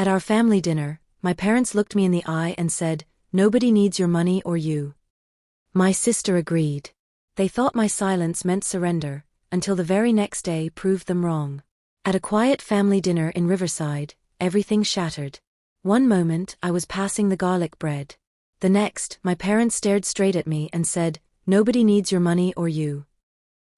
At our family dinner, my parents looked me in the eye and said, "Nobody needs your money or you." My sister agreed. They thought my silence meant surrender, until the very next day proved them wrong. At a quiet family dinner in Riverside, everything shattered. One moment, I was passing the garlic bread. The next, my parents stared straight at me and said, "Nobody needs your money or you."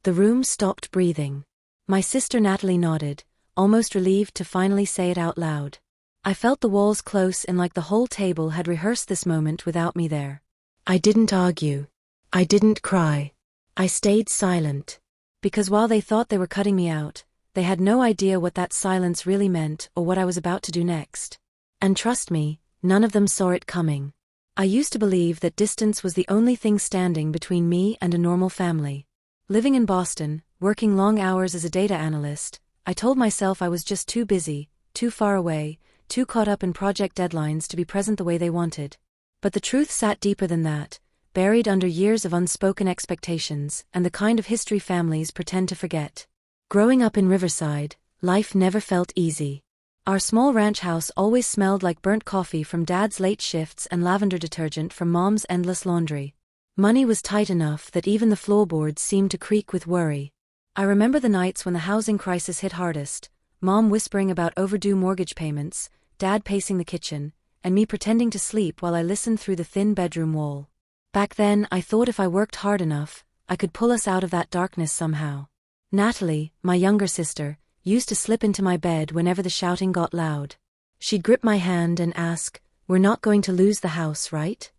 The room stopped breathing. My sister Natalie nodded, almost relieved to finally say it out loud. I felt the walls close in, like the whole table had rehearsed this moment without me there. I didn't argue. I didn't cry. I stayed silent. Because while they thought they were cutting me out, they had no idea what that silence really meant or what I was about to do next. And trust me, none of them saw it coming. I used to believe that distance was the only thing standing between me and a normal family. Living in Boston, working long hours as a data analyst, I told myself I was just too busy, too far away, too caught up in project deadlines to be present the way they wanted. But the truth sat deeper than that, buried under years of unspoken expectations and the kind of history families pretend to forget. Growing up in Riverside, life never felt easy. Our small ranch house always smelled like burnt coffee from Dad's late shifts and lavender detergent from Mom's endless laundry. Money was tight enough that even the floorboards seemed to creak with worry. I remember the nights when the housing crisis hit hardest, Mom whispering about overdue mortgage payments, Dad pacing the kitchen, and me pretending to sleep while I listened through the thin bedroom wall. Back then, I thought if I worked hard enough, I could pull us out of that darkness somehow. Natalie, my younger sister, used to slip into my bed whenever the shouting got loud. She'd grip my hand and ask, "We're not going to lose the house, right?"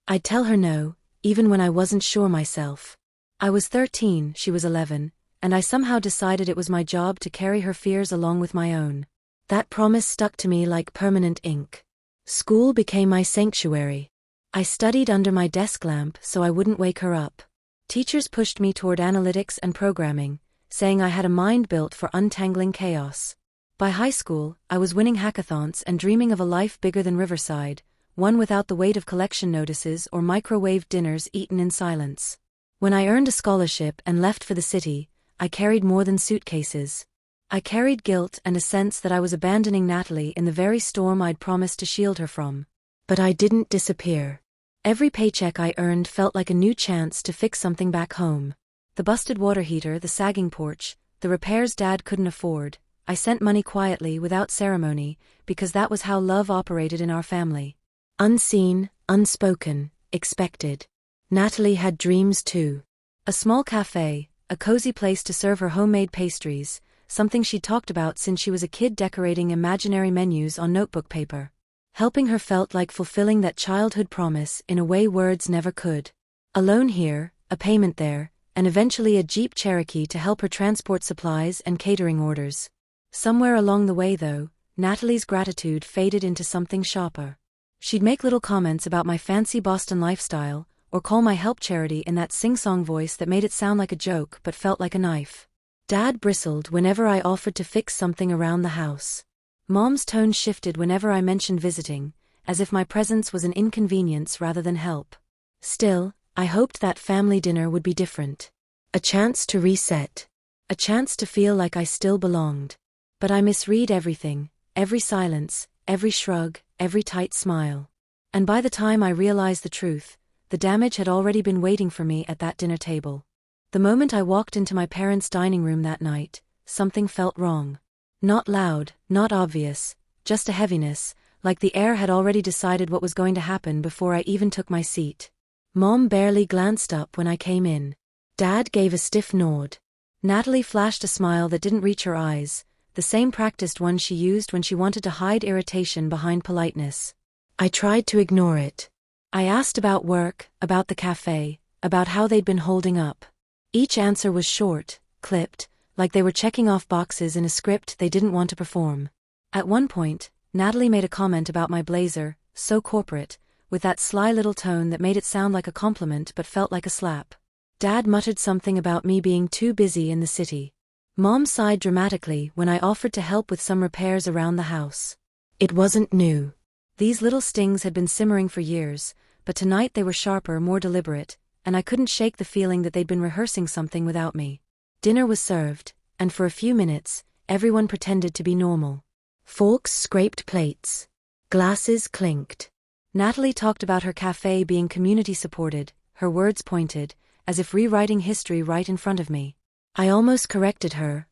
I'd tell her no, even when I wasn't sure myself. I was 13, she was 11, and I somehow decided it was my job to carry her fears along with my own. That promise stuck to me like permanent ink. School became my sanctuary. I studied under my desk lamp so I wouldn't wake her up. Teachers pushed me toward analytics and programming, saying I had a mind built for untangling chaos. By high school, I was winning hackathons and dreaming of a life bigger than Riverside, one without the weight of collection notices or microwave dinners eaten in silence. When I earned a scholarship and left for the city, I carried more than suitcases. I carried guilt and a sense that I was abandoning Natalie in the very storm I'd promised to shield her from. But I didn't disappear. Every paycheck I earned felt like a new chance to fix something back home. The busted water heater, the sagging porch, the repairs Dad couldn't afford. I sent money quietly without ceremony, because that was how love operated in our family. Unseen, unspoken, expected. Natalie had dreams too. A small cafe, a cozy place to serve her homemade pastries, something she'd talked about since she was a kid, decorating imaginary menus on notebook paper. Helping her felt like fulfilling that childhood promise in a way words never could. A loan here, a payment there, and eventually a Jeep Cherokee to help her transport supplies and catering orders. Somewhere along the way though, Natalie's gratitude faded into something sharper. She'd make little comments about my fancy Boston lifestyle, or call my help charity in that sing-song voice that made it sound like a joke but felt like a knife. Dad bristled whenever I offered to fix something around the house. Mom's tone shifted whenever I mentioned visiting, as if my presence was an inconvenience rather than help. Still, I hoped that family dinner would be different. A chance to reset. A chance to feel like I still belonged. But I misread everything, every silence, every shrug, every tight smile. And by the time I realized the truth, the damage had already been waiting for me at that dinner table. The moment I walked into my parents' dining room that night, something felt wrong. Not loud, not obvious, just a heaviness, like the air had already decided what was going to happen before I even took my seat. Mom barely glanced up when I came in. Dad gave a stiff nod. Natalie flashed a smile that didn't reach her eyes, the same practiced one she used when she wanted to hide irritation behind politeness. I tried to ignore it. I asked about work, about the cafe, about how they'd been holding up. Each answer was short, clipped, like they were checking off boxes in a script they didn't want to perform. At one point, Natalie made a comment about my blazer, so corporate, with that sly little tone that made it sound like a compliment but felt like a slap. Dad muttered something about me being too busy in the city. Mom sighed dramatically when I offered to help with some repairs around the house. It wasn't new. These little stings had been simmering for years, but tonight they were sharper, more deliberate, and I couldn't shake the feeling that they'd been rehearsing something without me. Dinner was served, and for a few minutes, everyone pretended to be normal. Forks scraped plates. Glasses clinked. Natalie talked about her cafe being community-supported, her words pointed, as if rewriting history right in front of me. I almost corrected her,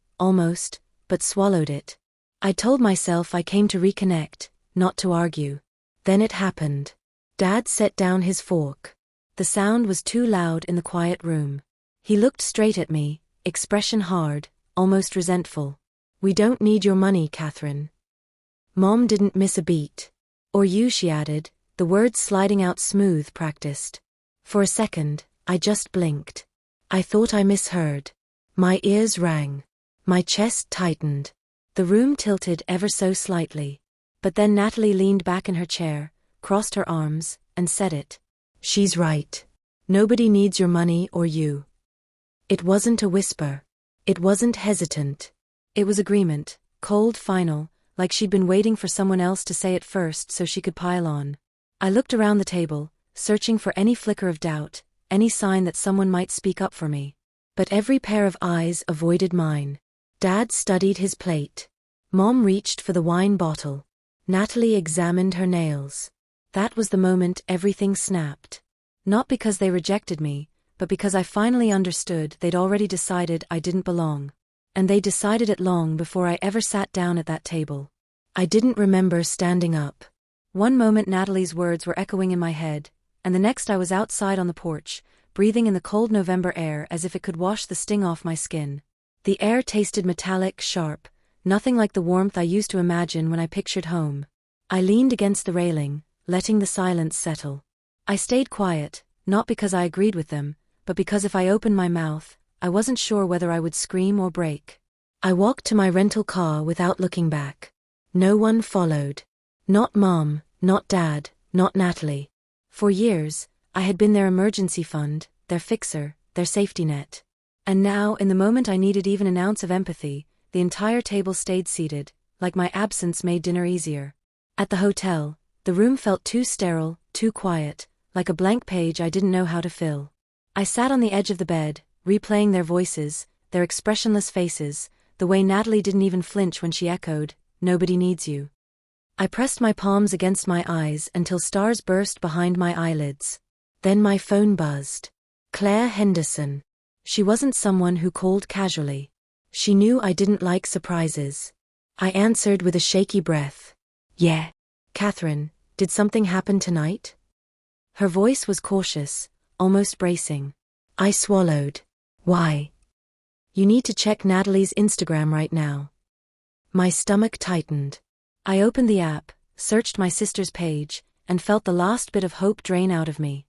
but swallowed it. I told myself I came to reconnect, not to argue. Then it happened. Dad set down his fork. The sound was too loud in the quiet room. He looked straight at me, expression hard, almost resentful. "We don't need your money, Catherine." Mom didn't miss a beat. "Or you," she added, the words sliding out smooth, practiced. For a second, I just blinked. I thought I misheard. My ears rang. My chest tightened. The room tilted ever so slightly. But then Natalie leaned back in her chair, crossed her arms, and said it. "She's right. Nobody needs your money or you." It wasn't a whisper. It wasn't hesitant. It was agreement, cold, final, like she'd been waiting for someone else to say it first so she could pile on. I looked around the table, searching for any flicker of doubt, any sign that someone might speak up for me. But every pair of eyes avoided mine. Dad studied his plate. Mom reached for the wine bottle. Natalie examined her nails. That was the moment everything snapped. Not because they rejected me, but because I finally understood they'd already decided I didn't belong. And they decided it long before I ever sat down at that table. I didn't remember standing up. One moment Natalie's words were echoing in my head, and the next I was outside on the porch, breathing in the cold November air as if it could wash the sting off my skin. The air tasted metallic, sharp, nothing like the warmth I used to imagine when I pictured home. I leaned against the railing, letting the silence settle. I stayed quiet, not because I agreed with them, but because if I opened my mouth, I wasn't sure whether I would scream or break. I walked to my rental car without looking back. No one followed. Not Mom, not Dad, not Natalie. For years, I had been their emergency fund, their fixer, their safety net. And now, in the moment I needed even an ounce of empathy, the entire table stayed seated, like my absence made dinner easier. At the hotel, the room felt too sterile, too quiet, like a blank page I didn't know how to fill. I sat on the edge of the bed, replaying their voices, their expressionless faces, the way Natalie didn't even flinch when she echoed, "Nobody needs you." I pressed my palms against my eyes until stars burst behind my eyelids. Then my phone buzzed. Claire Henderson. She wasn't someone who called casually. She knew I didn't like surprises. I answered with a shaky breath. "Yeah." "Catherine, did something happen tonight?" Her voice was cautious, almost bracing. I swallowed. "Why?" "You need to check Natalie's Instagram right now." My stomach tightened. I opened the app, searched my sister's page, and felt the last bit of hope drain out of me.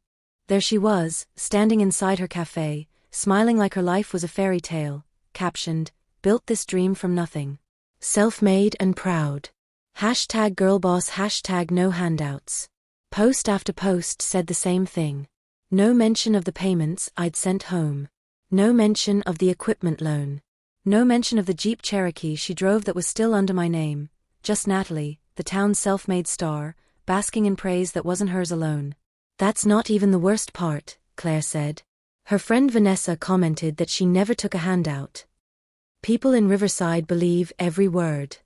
There she was, standing inside her cafe, smiling like her life was a fairy tale, captioned, "Built this dream from nothing. Self-made and proud. #girlboss, #no handouts." Post after post said the same thing. No mention of the payments I'd sent home. No mention of the equipment loan. No mention of the Jeep Cherokee she drove that was still under my name. Just Natalie, the town's self-made star, basking in praise that wasn't hers alone. "That's not even the worst part," Claire said. Her friend Vanessa commented that she never took a handout. People in Riverside believe every word.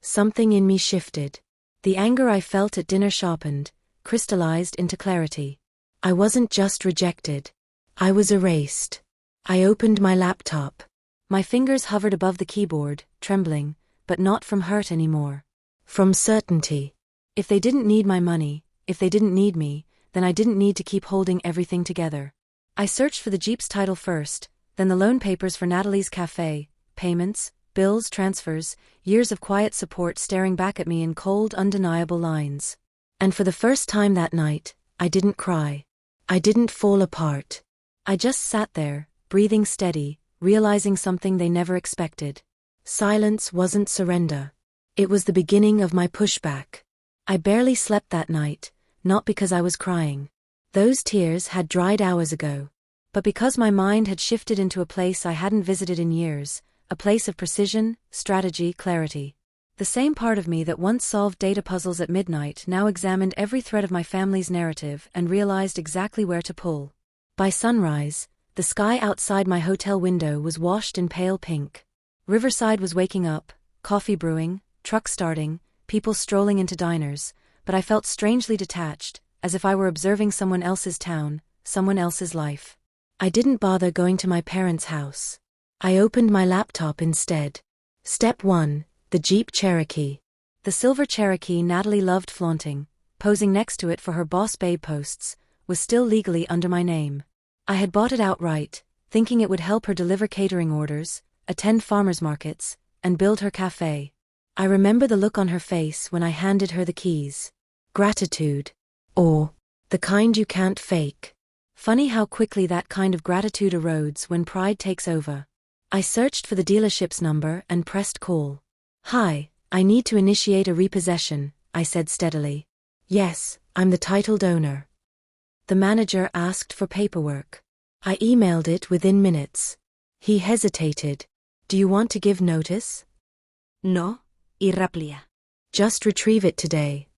Something in me shifted. The anger I felt at dinner sharpened, crystallized into clarity. I wasn't just rejected. I was erased. I opened my laptop. My fingers hovered above the keyboard, trembling, but not from hurt anymore. From certainty. If they didn't need my money, if they didn't need me, then I didn't need to keep holding everything together. I searched for the Jeep's title first, then the loan papers for Natalie's cafe, payments, bills, transfers, years of quiet support staring back at me in cold, undeniable lines. And for the first time that night, I didn't cry. I didn't fall apart. I just sat there, breathing steady, realizing something they never expected. Silence wasn't surrender. It was the beginning of my pushback. I barely slept that night, not because I was crying. Those tears had dried hours ago. But because my mind had shifted into a place I hadn't visited in years, a place of precision, strategy, clarity. The same part of me that once solved data puzzles at midnight now examined every thread of my family's narrative and realized exactly where to pull. By sunrise, the sky outside my hotel window was washed in pale pink. Riverside was waking up, coffee brewing, trucks starting, people strolling into diners, but I felt strangely detached, as if I were observing someone else's town, someone else's life. I didn't bother going to my parents' house. I opened my laptop instead. Step 1, the Jeep Cherokee. The silver Cherokee Natalie loved flaunting, posing next to it for her boss babe posts, was still legally under my name. I had bought it outright, thinking it would help her deliver catering orders, attend farmers markets, and build her cafe. I remember the look on her face when I handed her the keys. Gratitude. Or, the kind you can't fake. Funny how quickly that kind of gratitude erodes when pride takes over. I searched for the dealership's number and pressed call. "Hi, I need to initiate a repossession," I said steadily. "Yes, I'm the titled owner." The manager asked for paperwork. I emailed it within minutes. He hesitated. "Do you want to give notice?" "No, y raplia. Just retrieve it today."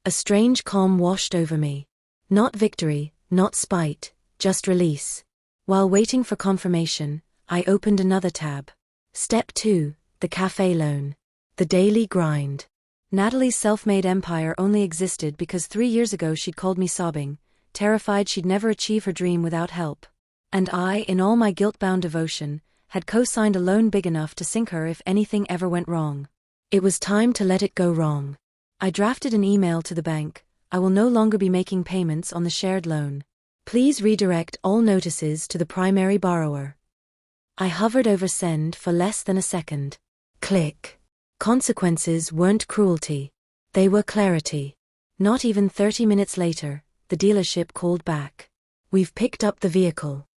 A strange calm washed over me. Not victory, not spite, just release. While waiting for confirmation, I opened another tab. Step 2, the cafe loan. The daily grind. Natalie's self-made empire only existed because 3 years ago she'd called me sobbing, terrified she'd never achieve her dream without help. And I, in all my guilt-bound devotion, had co-signed a loan big enough to sink her if anything ever went wrong. It was time to let it go wrong. I drafted an email to the bank. "I will no longer be making payments on the shared loan. Please redirect all notices to the primary borrower." I hovered over send for less than a second. Click. Consequences weren't cruelty. They were clarity. Not even 30 minutes later, the dealership called back. "We've picked up the vehicle."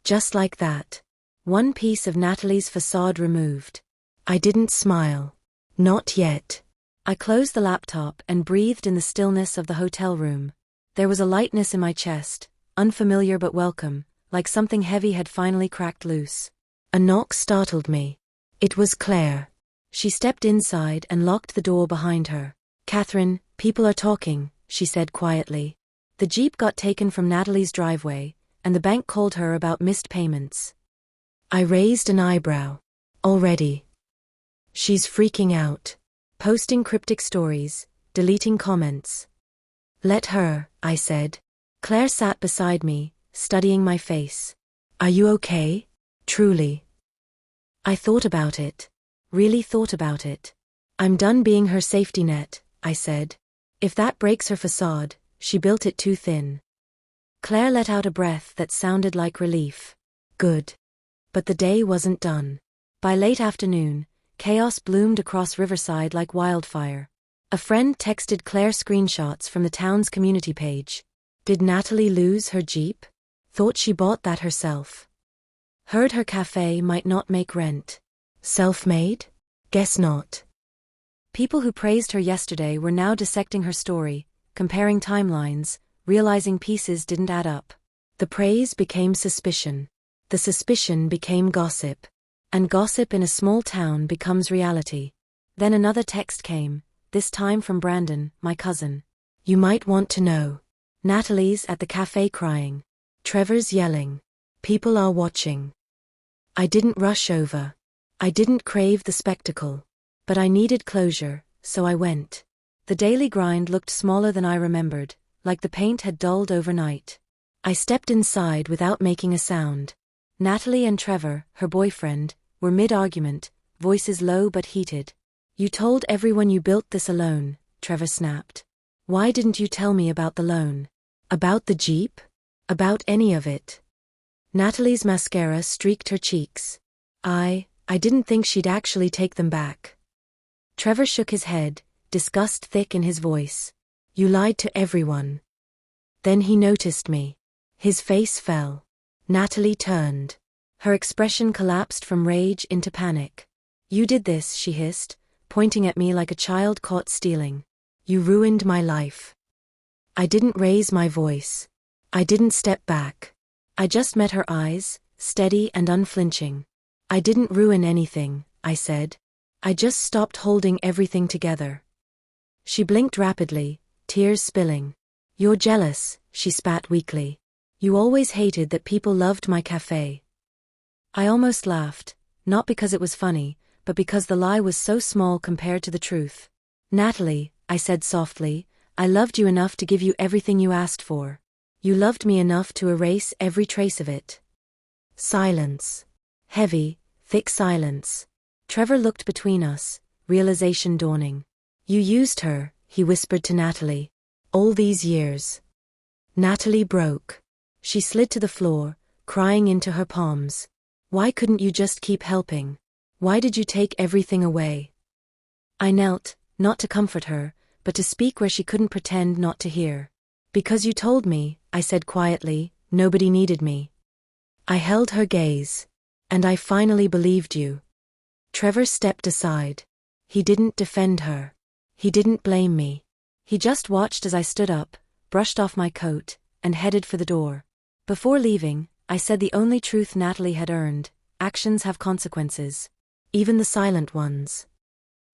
Just like that. One piece of Natalie's facade removed. I didn't smile. Not yet. I closed the laptop and breathed in the stillness of the hotel room. There was a lightness in my chest, unfamiliar but welcome, like something heavy had finally cracked loose. A knock startled me. It was Claire. She stepped inside and locked the door behind her. "Catherine, people are talking," she said quietly. "The Jeep got taken from Natalie's driveway, and the bank called her about missed payments." I raised an eyebrow. "Already?" "She's freaking out. Posting cryptic stories, deleting comments." "Let her," I said. Claire sat beside me, studying my face. "Are you okay? Truly?" I thought about it. Really thought about it. "I'm done being her safety net," I said. "If that breaks her facade, she built it too thin." Claire let out a breath that sounded like relief. Good. But the day wasn't done. By late afternoon, chaos bloomed across Riverside like wildfire. A friend texted Claire screenshots from the town's community page. Did Natalie lose her Jeep? Thought she bought that herself. Heard her cafe might not make rent. Self-made? Guess not. People who praised her yesterday were now dissecting her story, comparing timelines, realizing pieces didn't add up. The praise became suspicion. The suspicion became gossip. And gossip in a small town becomes reality. Then another text came, this time from Brandon, my cousin. "You might want to know. Natalie's at the cafe crying. Trevor's yelling. People are watching." I didn't rush over. I didn't crave the spectacle. But I needed closure, so I went. The daily grind looked smaller than I remembered, like the paint had dulled overnight. I stepped inside without making a sound. Natalie and Trevor, her boyfriend, were mid-argument, voices low but heated. "You told everyone you built this alone," Trevor snapped. "Why didn't you tell me about the loan? About the Jeep? About any of it?" Natalie's mascara streaked her cheeks. I didn't think she'd actually take them back." Trevor shook his head, disgust thick in his voice. "You lied to everyone." Then he noticed me. His face fell. Natalie turned. Her expression collapsed from rage into panic. "You did this," she hissed, pointing at me like a child caught stealing. "You ruined my life." I didn't raise my voice. I didn't step back. I just met her eyes, steady and unflinching. "I didn't ruin anything," I said. "I just stopped holding everything together." She blinked rapidly, tears spilling. "You're jealous," she spat weakly. "You always hated that people loved my cafe." I almost laughed, not because it was funny, but because the lie was so small compared to the truth. Natalie, I said softly, I loved you enough to give you everything you asked for. You loved me enough to erase every trace of it. Silence. Heavy, thick silence. Trevor looked between us, realization dawning. You used her, he whispered to Natalie. All these years. Natalie broke. She slid to the floor, crying into her palms. Why couldn't you just keep helping? Why did you take everything away? I knelt, not to comfort her, but to speak where she couldn't pretend not to hear. Because you told me, I said quietly, nobody needed me. I held her gaze. And I finally believed you. Trevor stepped aside. He didn't defend her. He didn't blame me. He just watched as I stood up, brushed off my coat, and headed for the door. Before leaving, I said the only truth Natalie had earned: actions have consequences. Even the silent ones.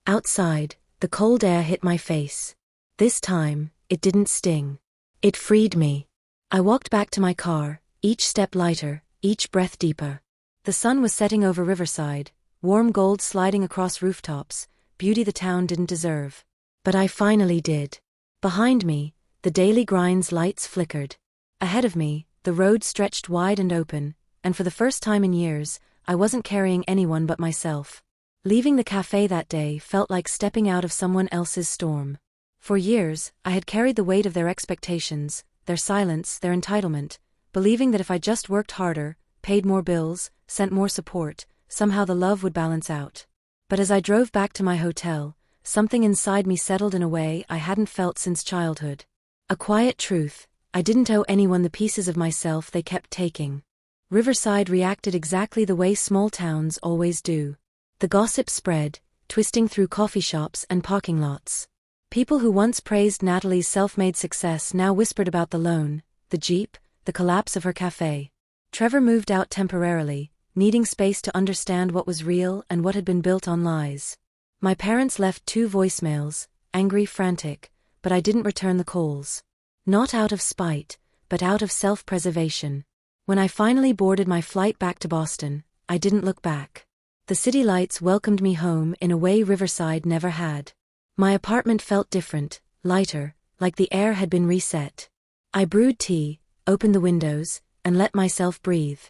Outside, the cold air hit my face. This time, it didn't sting. It freed me. I walked back to my car, each step lighter, each breath deeper. The sun was setting over Riverside, warm gold sliding across rooftops, beauty the town didn't deserve. But I finally did. Behind me, the daily grind's lights flickered. Ahead of me, the road stretched wide and open, and for the first time in years, I wasn't carrying anyone but myself. Leaving the cafe that day felt like stepping out of someone else's storm. For years, I had carried the weight of their expectations, their silence, their entitlement, believing that if I just worked harder, paid more bills, sent more support, somehow the love would balance out. But as I drove back to my hotel, something inside me settled in a way I hadn't felt since childhood. A quiet truth: I didn't owe anyone the pieces of myself they kept taking. Riverside reacted exactly the way small towns always do. The gossip spread, twisting through coffee shops and parking lots. People who once praised Natalie's self-made success now whispered about the loan, the Jeep, the collapse of her cafe. Trevor moved out temporarily, needing space to understand what was real and what had been built on lies. My parents left 2 voicemails, angry, frantic, but I didn't return the calls. Not out of spite, but out of self-preservation. When I finally boarded my flight back to Boston, I didn't look back. The city lights welcomed me home in a way Riverside never had. My apartment felt different, lighter, like the air had been reset. I brewed tea, opened the windows, and let myself breathe.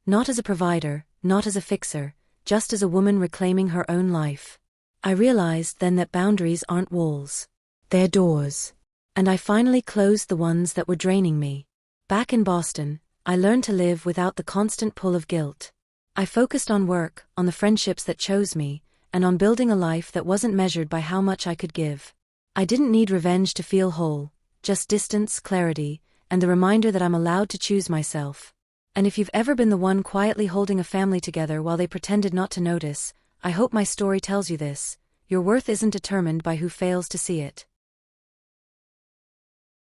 Not as a provider, not as a fixer, just as a woman reclaiming her own life. I realized then that boundaries aren't walls. They're doors. And I finally closed the ones that were draining me. Back in Boston, I learned to live without the constant pull of guilt. I focused on work, on the friendships that chose me, and on building a life that wasn't measured by how much I could give. I didn't need revenge to feel whole, just distance, clarity, and the reminder that I'm allowed to choose myself. And if you've ever been the one quietly holding a family together while they pretended not to notice, I hope my story tells you this: your worth isn't determined by who fails to see it.